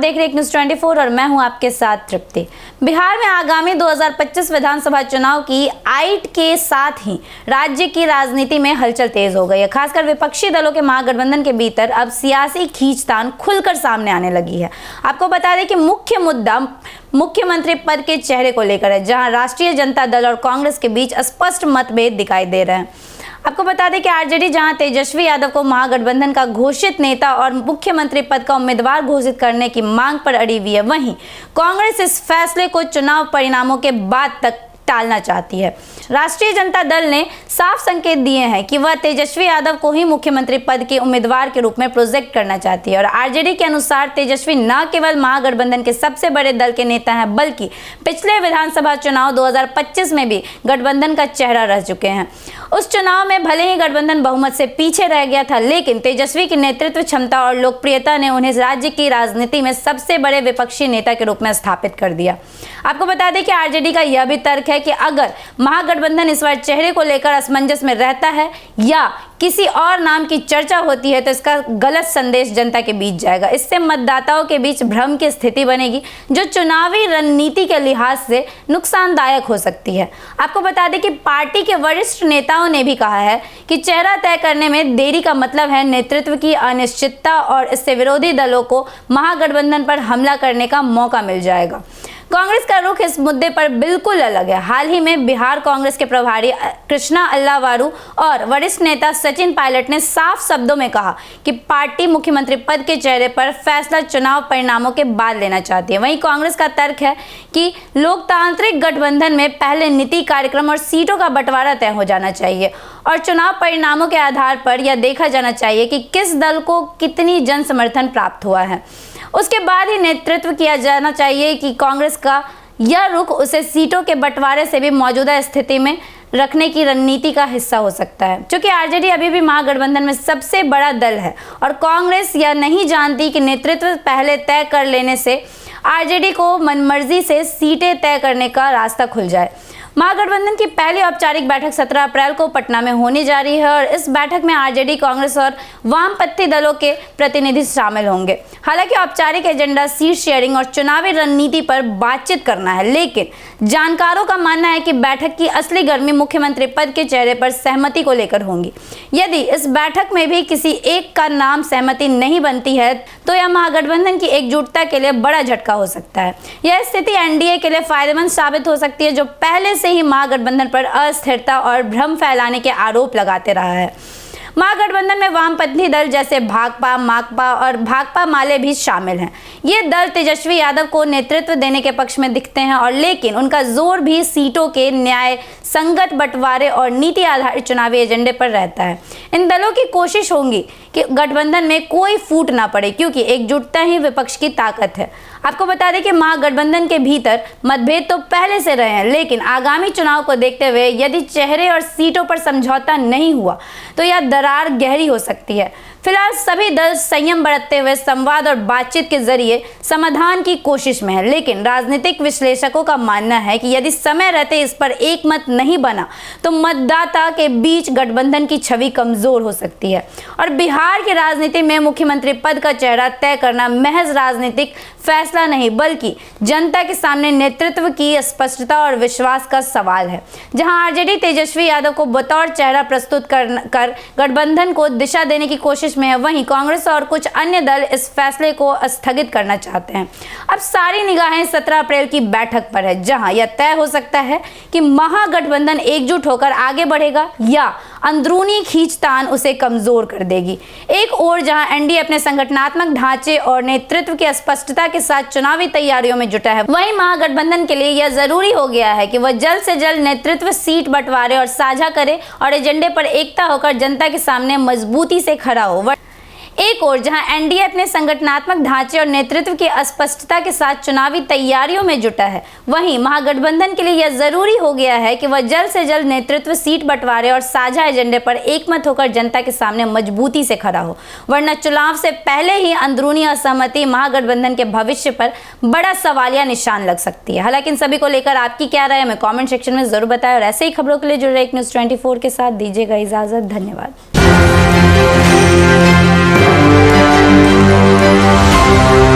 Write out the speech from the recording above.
देख रहे हैं न्यूज़ 24 और मैं हूं आपके साथ तृप्ति। बिहार में आगामी 2025 विधानसभा चुनाव की आइट के साथ ही राज्य की राजनीति में हलचल तेज हो गई है। खासकर विपक्षी दलों के महागठबंधन के भीतर अब सियासी खींचतान खुलकर सामने आने लगी है। आपको बता दें कि मुख्य मुद्दा मुख्यमंत्री पद के चेहरे को लेकर है, जहां राष्ट्रीय जनता दल और कांग्रेस के बीच स्पष्ट मतभेद दिखाई दे रहे हैं। आपको बता दें कि आरजेडी जहां तेजस्वी यादव को महागठबंधन का घोषित नेता और मुख्यमंत्री पद का उम्मीदवार घोषित करने की मांग पर अड़ी हुई है, वहीं कांग्रेस इस फैसले को चुनाव परिणामों के बाद तक टालना चाहती है। राष्ट्रीय जनता दल ने साफ संकेत दिए हैं कि वह तेजस्वी यादव को ही मुख्यमंत्री पद के उम्मीदवार के रूप में प्रोजेक्ट करना चाहती है और आरजेडी के अनुसार तेजस्वी न केवल महागठबंधन के सबसे बड़े दल के नेता हैं, बल्कि पिछले विधानसभा चुनाव 2025 में भी गठबंधन का चेहरा रह चुके हैं। उस चुनाव में भले ही गठबंधन बहुमत से पीछे रह गया था, लेकिन तेजस्वी की नेतृत्व क्षमता और लोकप्रियता ने उन्हें राज्य की राजनीति में सबसे बड़े विपक्षी नेता के रूप में स्थापित कर दिया। आपको बता दें कि आरजेडी का यह भी तर्क है कि अगर महागठबंधन इस बार चेहरे को लेकर असमंजस में रहता है या किसी और नाम की चर्चा होती है तो इसका गलत संदेश जनता के बीच जाएगा। इससे मतदाताओं के बीच भ्रम की स्थिति बनेगी, जो चुनावी रणनीति के लिहाज से नुकसानदायक हो सकती है। आपको बता दें कि पार्टी के वरिष्ठ नेताओं ने भी कहा है कि चेहरा तय करने में देरी का मतलब है नेतृत्व की अनिश्चितता और इससे विरोधी दलों को महागठबंधन पर हमला करने का मौका मिल जाएगा। कांग्रेस का रुख इस मुद्दे पर बिल्कुल अलग है। हाल ही में बिहार कांग्रेस के प्रभारी कृष्णा अल्लावारू और वरिष्ठ नेता सचिन पायलट ने साफ शब्दों में कहा कि पार्टी मुख्यमंत्री पद के चेहरे पर फैसला चुनाव परिणामों के बाद लेना चाहती है। वहीं कांग्रेस का तर्क है कि लोकतांत्रिक गठबंधन में पहले नीति, कार्यक्रम और सीटों का बंटवारा तय हो जाना चाहिए और चुनाव परिणामों के आधार पर यह देखा जाना चाहिए कि किस दल को कितनी जन समर्थन प्राप्त हुआ है। उसके बाद ही नेतृत्व किया जाना चाहिए कि कांग्रेस का यह रुख उसे सीटों के बंटवारे से भी मौजूदा स्थिति में रखने की रणनीति का हिस्सा हो सकता है। क्योंकि आरजेडी अभी भी महागठबंधन में सबसे बड़ा दल है और कांग्रेस यह नहीं जानती कि नेतृत्व पहले तय कर लेने से आरजेडी को मनमर्जी से सीटें तय करने का रास्ता खुल जाए। महागठबंधन की पहली औपचारिक बैठक 17 अप्रैल को पटना में होने जा रही है और इस बैठक में आरजेडी, कांग्रेस और वामपंथी दलों के प्रतिनिधि शामिल होंगे। हालांकि औपचारिक एजेंडा सीट शेयरिंग और चुनावी रणनीति पर बातचीत करना है, लेकिन जानकारों का मानना है कि बैठक की असली गर्मी मुख्यमंत्री पद के चेहरे पर सहमति को लेकर होंगी। यदि इस बैठक में भी किसी एक का नाम सहमति नहीं बनती है तो यह महागठबंधन की एकजुटता के लिए बड़ा झटका हो सकता है। यह स्थिति एनडीए के लिए फायदेमंद साबित हो सकती है, जो पहले से ही महागठबंधन पर अस्थिरता और भ्रम फैलाने के आरोप लगाते रहा है। महागठबंधन में वामपंथी दल जैसे भाकपा, माकपा और भाकपा माले भी शामिल हैं। ये दल तेजस्वी यादव को नेतृत्व देने के पक्ष में दिखते हैं और लेकिन उनका जोर भी सीटों के न्याय संगत बंटवारे और नीति आधारित चुनावी एजेंडे पर रहता है। इन दलों की कोशिश होगी कि गठबंधन में कोई फूट ना पड़े, क्योंकि एकजुटता ही विपक्ष की ताकत है। आपको बता दें कि महागठबंधन के भीतर मतभेद तो पहले से रहे हैं, लेकिन आगामी चुनाव को देखते हुए यदि चेहरे और सीटों पर समझौता नहीं हुआ तो यह दरार गहरी हो सकती है। फिलहाल सभी दल संयम बरतते हुए संवाद और बातचीत के जरिए समाधान की कोशिश में है, लेकिन राजनीतिक विश्लेषकों का मानना है कि यदि समय रहते इस पर एक मत नहीं बना तो मतदाता के बीच गठबंधन की छवि कमजोर हो सकती है और बिहार की राजनीति में मुख्यमंत्री पद का चेहरा तय करना महज राजनीतिक फैसला नहीं, बल्कि जनता के सामने नेतृत्व की स्पष्टता और विश्वास का सवाल है। जहां आरजेडी तेजस्वी यादव को बतौर चेहरा प्रस्तुत कर गठबंधन को दिशा देने की कोशिश में है, वहीं कांग्रेस और कुछ अन्य दल इस फैसले को स्थगित करना चाहते हैं। अब सारी निगाहें 17 अप्रैल की बैठक पर है, जहां यह तय हो सकता है कि महागठबंधन एकजुट होकर आगे बढ़ेगा या अंदरूनी खींचतान उसे कमजोर कर देगी। एक ओर जहां एनडीए अपने संगठनात्मक ढांचे और नेतृत्व की स्पष्टता के साथ चुनावी तैयारियों में जुटा है, वहीं महागठबंधन के लिए यह जरूरी हो गया है कि वह जल्द से जल्द नेतृत्व, सीट बंटवारे और साझा करे और एजेंडे पर एकता होकर जनता के सामने मजबूती से खड़ा हो। एक और जहां एनडीए अपने संगठनात्मक ढांचे और नेतृत्व की अस्पष्टता के साथ चुनावी तैयारियों में जुटा है, वहीं महागठबंधन के लिए यह जरूरी हो गया है कि वह जल्द से जल्द नेतृत्व, सीट बंटवारे और साझा एजेंडे पर एकमत होकर जनता के सामने मजबूती से खड़ा हो, वरना चुनाव से पहले ही अंदरूनी असहमति महागठबंधन के भविष्य पर बड़ा सवालिया निशान लग सकती है। हालांकि इन सभी को लेकर आपकी क्या राय है, हमें कॉमेंट सेक्शन में जरूर बताएं और ऐसे ही खबरों के लिए जुड़े रहे न्यूज़ 24 के साथ। दीजिएगा इजाजत, धन्यवाद।